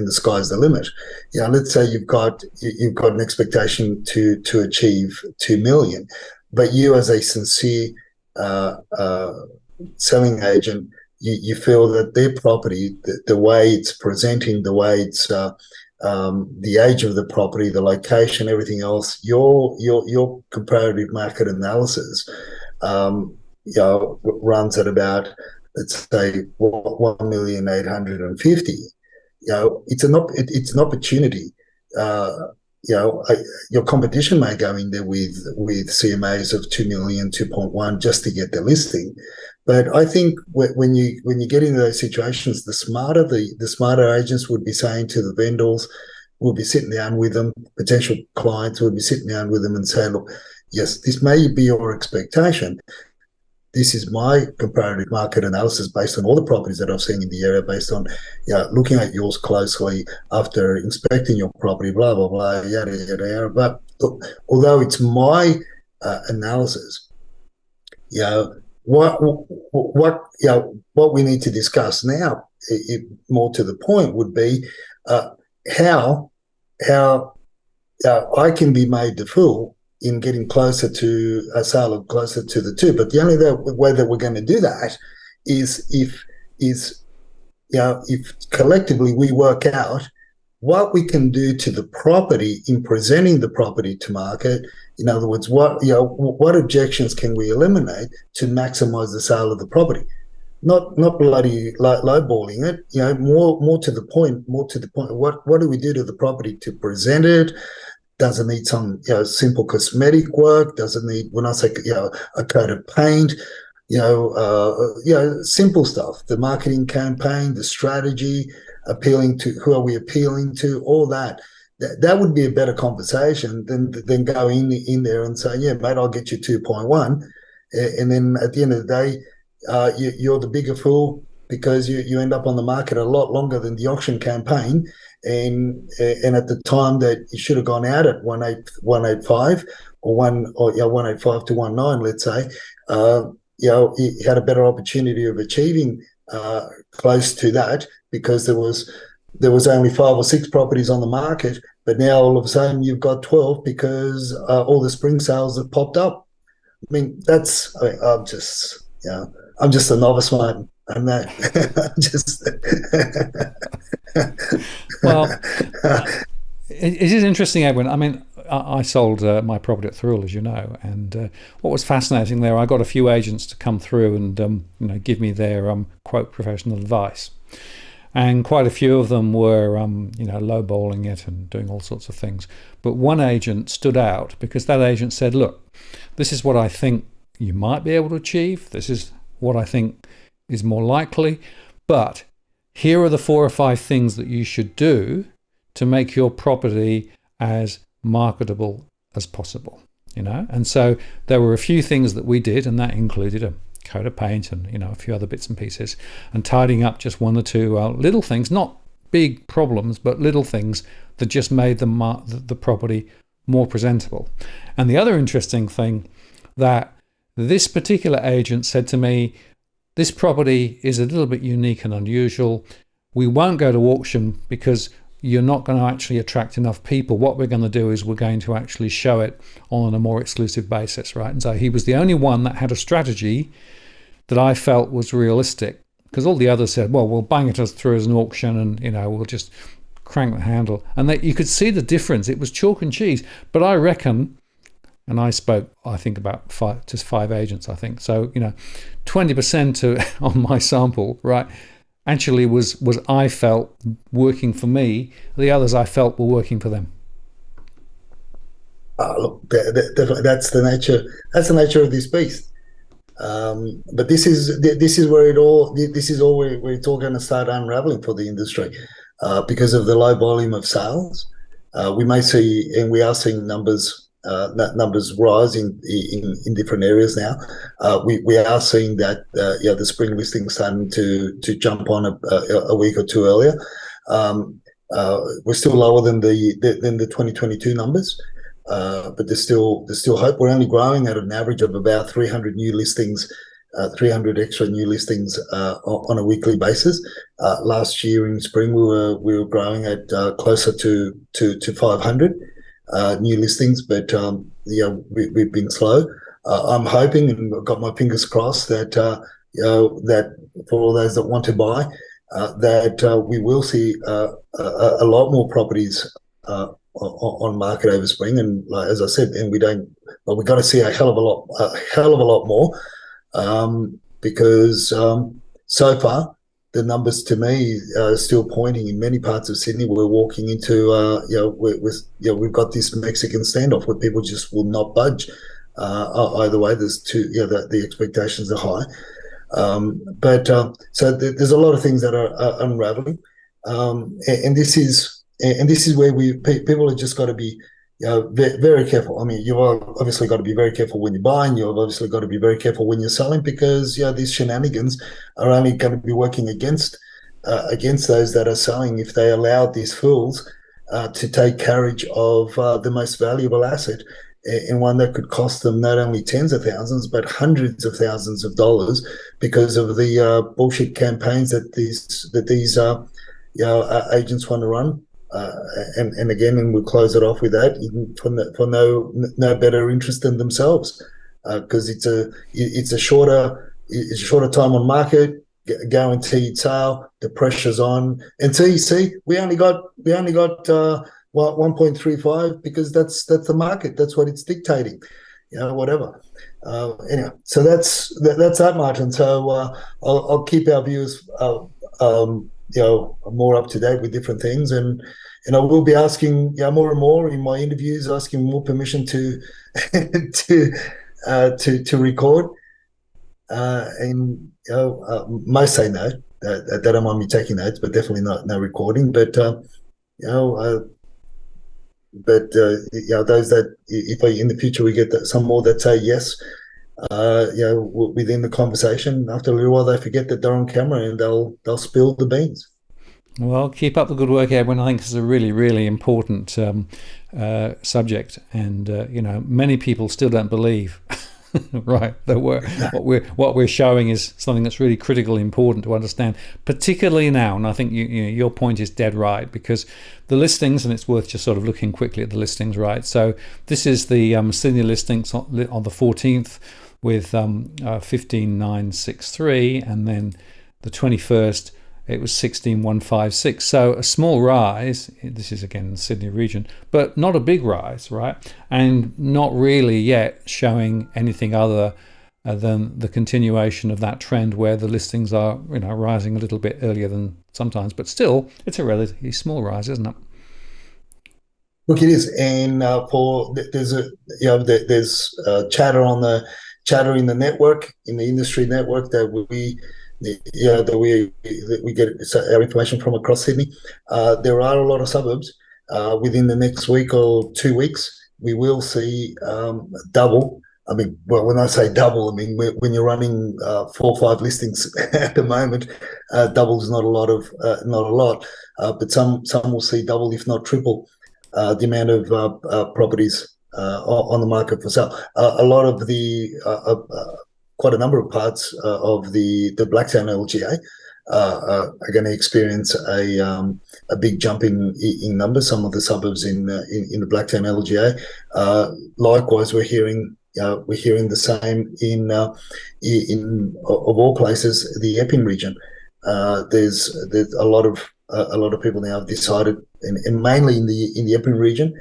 S2: sky's the limit. Let's say you've got an expectation to achieve 2 million, but you, as a sincere selling agent, you feel that their property, the way it's presenting, the way it's the age of the property, the location, everything else, your comparative market analysis runs at about, let's say, 1,850,000. It's an opportunity. Your competition may go in there with CMAs of 2 million, 2.1 just to get the listing. But I think when you get into those situations, the smarter agents would be saying to the vendors, would be sitting down with them, potential clients would be sitting down with them and saying, look, yes, this may be your expectation. This is my comparative market analysis based on all the properties that I've seen in the area, based on looking at yours closely after inspecting your property, blah, blah, blah, yada, yada, yada. But look, although it's my analysis, what we need to discuss now, more to the point, would be how I can be made the fool in getting closer to a sale of closer to the 2. But the only way that we're going to do that is if collectively we work out what we can do to the property in presenting the property to market. In other words, what objections can we eliminate to maximize the sale of the property? Not bloody lowballing it. More to the point. What do we do to the property to present it? Does it need some simple cosmetic work? Does it need, when I say a coat of paint? Simple stuff. The marketing campaign, the strategy, appealing to, who are we appealing to? All that. That would be a better conversation than go in there and say, yeah, mate, I'll get you 2.1, and then at the end of the day, you're the bigger fool because you end up on the market a lot longer than the auction campaign, and at the time that you should have gone out at 185 or 185 to 19, let's say, you had a better opportunity of achieving close to that, because there was only 5 or 6 properties on the market, but now all of a sudden you've got 12 because all the spring sales have popped up. I mean, I'm just a novice, mate. I'm not just.
S1: Well, it is interesting, Edwin. I mean, I sold my property at Thrill, as you know, and what was fascinating there, I got a few agents to come through and give me their quote professional advice, and quite a few of them were lowballing it and doing all sorts of things. But one agent stood out because that agent said, "Look, this is what I think you might be able to achieve. This is what I think is more likely, but here are the 4 or 5 things that you should do to make your property as marketable as possible." And so there were a few things that we did, and that included a coat of paint and a few other bits and pieces, and tidying up just 1 or 2 little things, not big problems, but little things that just made the property more presentable. And the other interesting thing that this particular agent said to me, this property is a little bit unique and unusual. We won't go to auction because you're not going to actually attract enough people. What we're going to do is we're going to actually show it on a more exclusive basis, right? And so he was the only one that had a strategy that I felt was realistic because all the others said, well, we'll bang it through as an auction, and we'll just crank the handle, and you could see the difference. It was chalk and cheese. But I reckon, and I spoke, I think, about five agents, I think. So 20% on my sample, right, actually was I felt working for me. The others I felt were working for them.
S2: Look, definitely, that's the nature. That's the nature of this beast. But this is where where it's all going to start unraveling for the industry, because of the low volume of sales. We may see, and we are seeing numbers rise in different areas now. We are seeing that the spring listings starting to jump on a week or two earlier. We're still lower than the 2022 numbers. But there's still hope. We're only growing at an average of about 300 new listings, 300 extra new listings on a weekly basis. Last year in spring, we were growing at closer to 500 new listings, but we've been slow. I'm hoping, and I've got my fingers crossed, that that for all those that want to buy, that we will see a lot more properties on market over spring, and as I said, and we've got to see a hell of a lot more, because so far the numbers to me are still pointing in many parts of Sydney. We're walking into we've got this Mexican standoff where people just will not budge. Either way, there's the expectations are high, but so there's a lot of things that are unraveling, and this is where people have just got to be very careful. I mean, you've obviously got to be very careful when you're buying. You've obviously got to be very careful when you're selling, because these shenanigans are only going to be working against those that are selling if they allow these fools to take carriage of the most valuable asset, and one that could cost them not only tens of thousands but hundreds of thousands of dollars because of the bullshit campaigns that these agents want to run. And again, and we'll close it off with that, for no better interest than themselves, because it's a shorter time on market, guaranteed sale, the pressure's on, and so you see we only got 1.35 because that's the market, that's what it's dictating, whatever. Anyway, so that's that, Martin. So I'll keep our viewers more up to date with different things, and I will be asking more and more in my interviews, asking more permission to to record, and most say no, they don't mind me taking notes, but definitely no recording. But those that, if in the future we get some more that say yes, within the conversation, after a little while they forget that they're on camera and they'll spill the beans.
S1: Well, keep up the good work, Edwin. I think it's a really, really important subject, and many people still don't believe, right, that what we're showing is something that's really critically important to understand, particularly now. And I think your point is dead right, because the listings, and it's worth just sort of looking quickly at the listings, right? So this is the Sydney listings on the 14th with 15,963, and then the 21st it was 16,156. So a small rise. This is again the Sydney region, but not a big rise, right? And not really yet showing anything other than the continuation of that trend where the listings are, rising a little bit earlier than sometimes, but still it's a relatively small rise, isn't it?
S2: Look, it is, and there's chatter in the network, in the industry network, that we get our information from across Sydney. There are a lot of suburbs. Within the next week or 2 weeks, we will see double. I mean, well, when I say double, I mean when you're running 4 or 5 listings at the moment, double is not a lot, but some will see double, if not triple, the amount of properties on the market for sale. A lot of quite a number of parts of the Blacktown LGA are going to experience a big jump in numbers. Some of the suburbs in the Blacktown LGA. Likewise, we're hearing the same in of all places, the Epping region. there's a lot of people now have decided, and mainly in the Emptor region,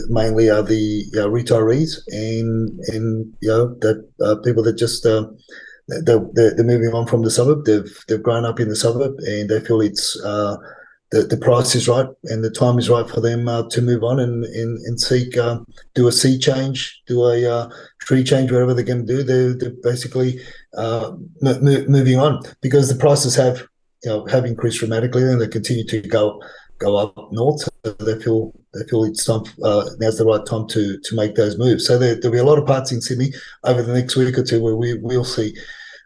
S2: mainly are the retirees and that people that just they're moving on from the suburb. They've grown up in the suburb and they feel it's the price is right and the time is right for them to move on and seek do a sea change, do a tree change, whatever they're going to do. They're basically moving on because the prices have increased dramatically and they continue to go up north. So they feel it's time. Now's the right time to make those moves. So there'll be a lot of parts in Sydney over the next week or two where we'll see,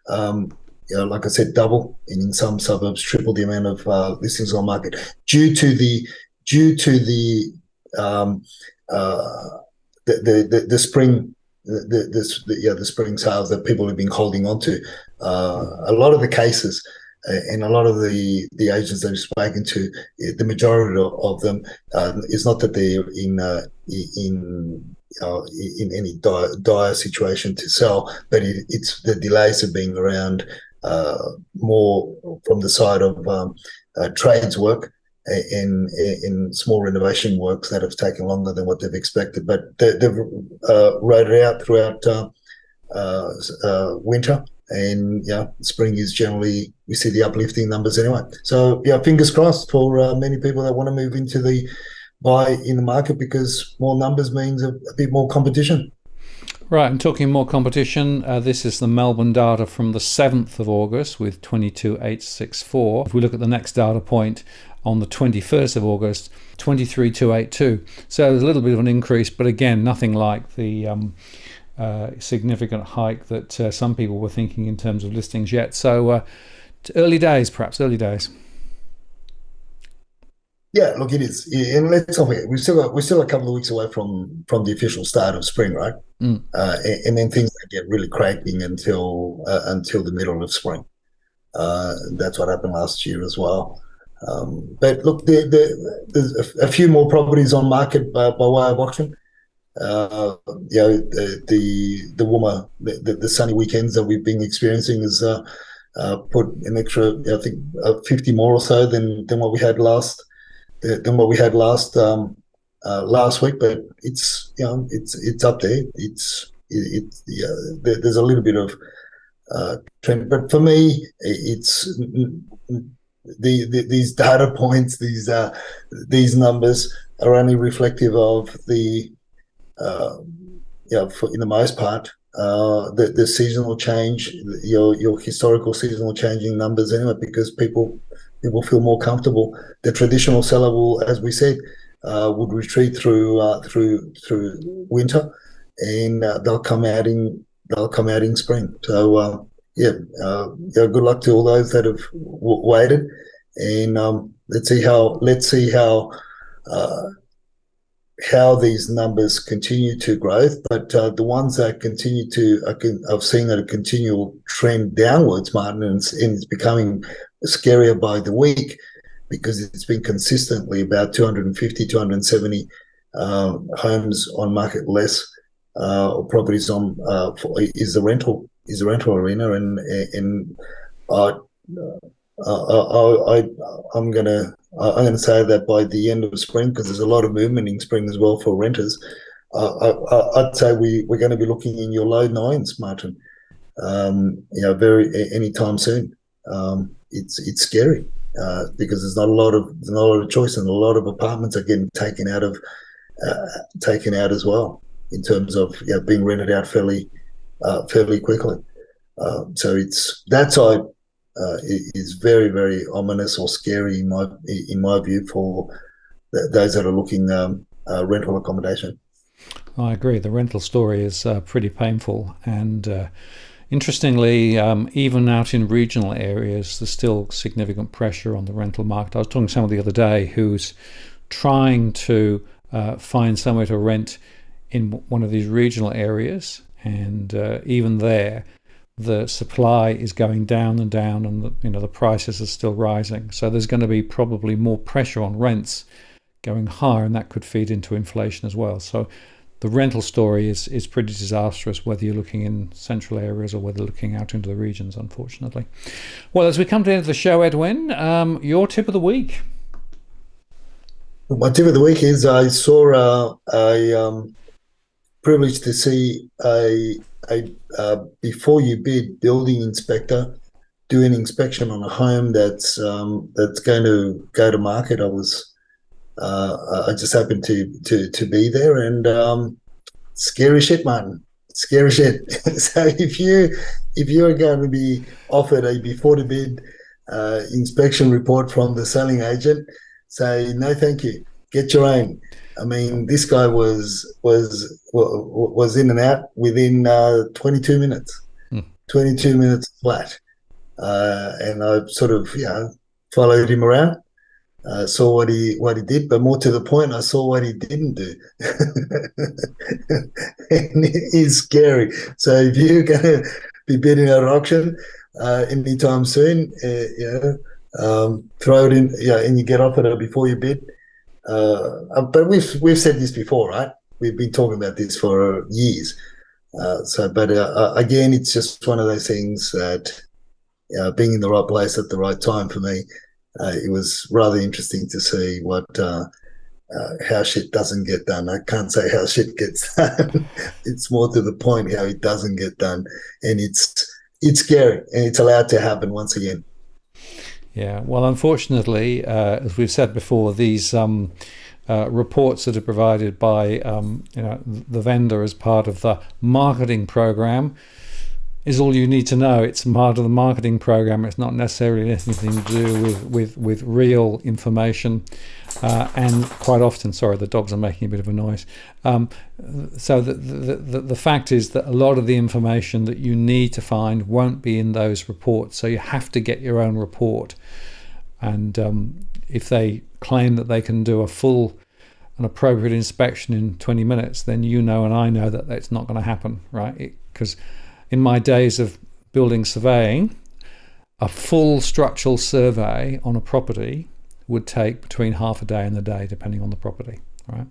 S2: like I said, double, and in some suburbs triple the amount of listings on market due to the spring. The spring sales that people have been holding on to. A lot of the cases and a lot of the agents that I've spoken to, the majority of them is not that they're in any dire situation to sell, but it's the delays have been around more from the side of trades work in small renovation works that have taken longer than what they've expected. But they've rode it out throughout winter, and spring is generally, we see the uplifting numbers anyway. So fingers crossed for many people that want to move into the buy in the market, because more numbers means a bit more competition.
S1: Right, and talking more competition, this is the Melbourne data from the 7th of August with 22,864. If we look at the next data point on the 21st of August, 23,282. So there's a little bit of an increase, but again, nothing like the significant hike that some people were thinking in terms of listings yet. So early days.
S2: Yeah, look, it is, and let's not forget, we're still a couple of weeks away from the official start of spring, right? And then things get really cranking until the middle of spring. That's what happened last year as well. But look, there's a few more properties on market by way of auction. The warmer, the sunny weekends that we've been experiencing has put an extra, I think, 50 more or so than what we had last week. But it's it's up there. There's a little bit of trend, but for me, it's these data points, these numbers are only reflective of the in the most part the seasonal change, your historical seasonal changing numbers anyway, because people feel more comfortable. The traditional seller will, as we said, would retreat through winter, and they'll come out in spring. So good luck to all those that have waited, and let's see how these numbers continue to grow. But the ones that continue to, I've seen that a continual trend downwards, Martin, and it's becoming scarier by the week, because it's been consistently about 250, 270 homes on market less, or properties on is the rental arena, and I'm gonna say that by the end of spring, because there's a lot of movement in spring as well for renters, I'd say we're going to be looking in your low nines, Martin. Anytime soon. It's scary because there's not a lot of choice, and a lot of apartments are getting taken out as well, in terms of being rented out fairly quickly. So it's that side is very, very ominous or scary in my view for those that are looking rental accommodation.
S1: I agree. The rental story is pretty painful, and interestingly, even out in regional areas, there's still significant pressure on the rental market. I was talking to someone the other day who's trying to find somewhere to rent in one of these regional areas, and even there, the supply is going down and down, and the prices are still rising. So there's going to be probably more pressure on rents going higher, and that could feed into inflation as well. So the rental story is pretty disastrous, whether you're looking in central areas or whether looking out into the regions, unfortunately. Well, as we come to the end of the show, Edwin, your tip of the week.
S2: My tip of the week is I saw a privileged to see a before you bid building inspector do an inspection on a home that's going to go to market. I just happened to be there, and scary shit, Martin. Scary shit. So if you are going to be offered a before the bid inspection report from the selling agent, say no, thank you. Get your own. I mean, this guy was in and out within 22 minutes. 22 minutes flat, and I sort of followed him around. Saw what he did, but more to the point, I saw what he didn't do. And it is scary. So if you're going to be bidding at an auction anytime soon, throw it in, and you get offered it before you bid. But we've said this before, right? We've been talking about this for years. Again, it's just one of those things that being in the right place at the right time for me. It was rather interesting to see how shit doesn't get done. I can't say how shit gets done. It's more to the point how it doesn't get done, and it's scary, and it's allowed to happen once again.
S1: Yeah, well, unfortunately, as we've said before, these reports that are provided by the vendor as part of the marketing program is all you need to know. It's part of the marketing program. It's not necessarily anything to do with real information. And quite often, sorry, the dogs are making a bit of a noise. So the fact is that a lot of the information that you need to find won't be in those reports. So you have to get your own report. And if they claim that they can do a full and appropriate inspection in 20 minutes, then you know and I know that that's not going to happen, right? Because in my days of building surveying, a full structural survey on a property would take between half a day and a day, depending on the property, right?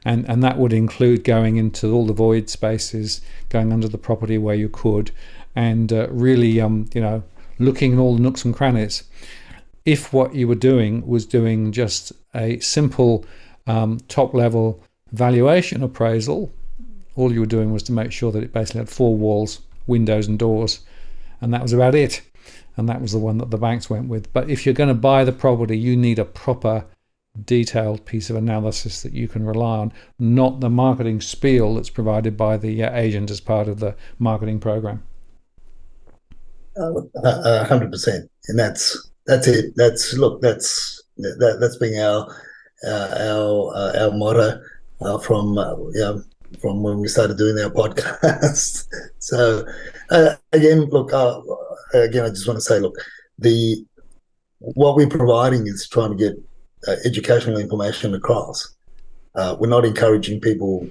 S1: And that would include going into all the void spaces, going under the property where you could, and really, looking in all the nooks and crannies. If what you were doing was doing just a simple top-level valuation appraisal, all you were doing was to make sure that it basically had 4 walls, windows and doors, and that was about it. And that was the one that the banks went with. But if you're going to buy the property, you need a proper detailed piece of analysis that you can rely on, not the marketing spiel that's provided by the agent as part of the marketing program.
S2: 100%, and that's it. That's been our motto from when we started doing our podcast. So again, I just want to say, what we're providing is trying to get educational information across. We're not encouraging people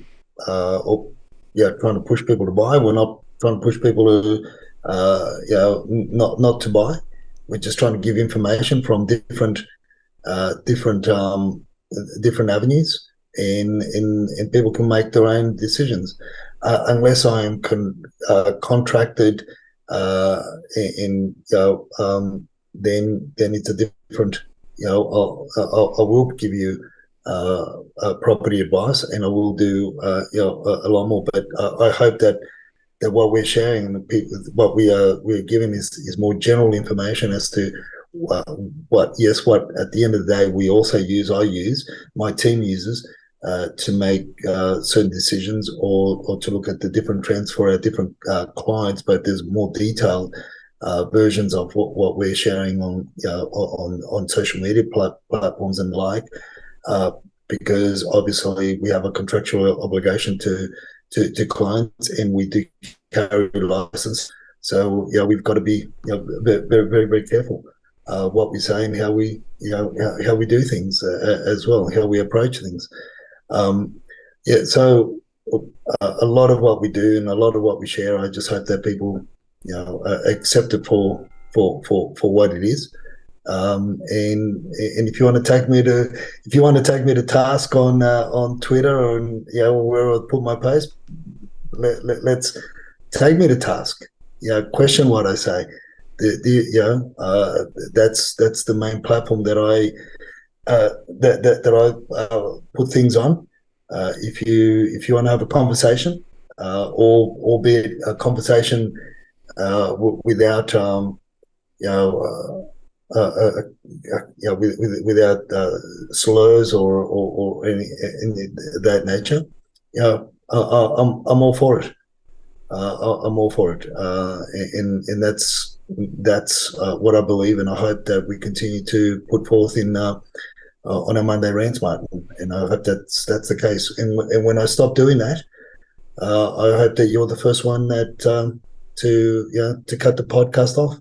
S2: trying to push people to buy. We're not trying to push people to not to buy. We're just trying to give information from different avenues, and people can make their own decisions. Unless I am contracted, then it's a different. I will give you property advice, and I will do a lot more. But I hope that what we're sharing and what we're giving is more general information as to what at the end of the day we also use. My team uses to make certain decisions or to look at the different trends for our different clients. But there's more detailed versions of what we're sharing on social media platforms and the like, because obviously we have a contractual obligation to clients, and we do carry a license. So we've got to be very, very, very careful what we say and how we do things as well, how we approach things. So a lot of what we do and a lot of what we share, I just hope that people accept it for what it is, And if you want to take me to task on Twitter or where I put my post, let's take me to task. Question what I say. That's the main platform that I put things on. If you want to have a conversation, albeit a conversation without without slurs or any that nature, I'm all for it. I'm all for it, and that's what I believe, and I hope that we continue to put forth in on our Monday rants, Martin. And I hope that's the case. And when I stop doing that, I hope that you're the first one that to cut the podcast off.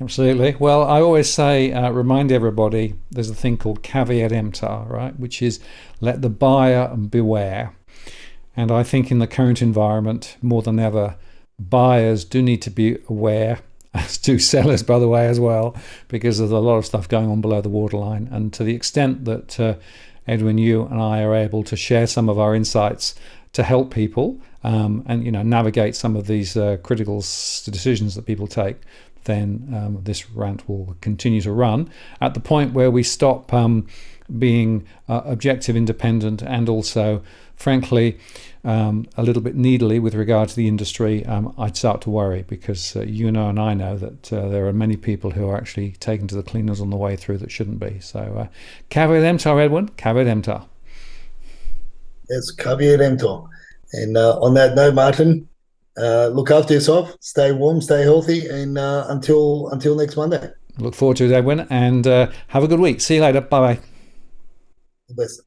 S1: Absolutely. Well, I always say, remind everybody, there's a thing called caveat emptor, right? Which is let the buyer beware. And I think in the current environment, more than ever, buyers do need to be aware, as do sellers, by the way, as well, because there's a lot of stuff going on below the waterline. And to the extent that Edwin, you and I are able to share some of our insights to help people and navigate some of these critical decisions that people take, then this rant will continue to run at the point where we stop being objective, independent, and also, frankly, a little bit needly with regard to the industry. I'd start to worry because you know and I know that there are many people who are actually taken to the cleaners on the way through that shouldn't be. So caveat emptor, Edwin, caveat emptor.
S2: Yes, caveat emptor. And on that note, Martin, look after yourself, stay warm, stay healthy, and until next Monday.
S1: Look forward to it, Edwin, and have a good week. See you later. Bye-bye.
S2: The best.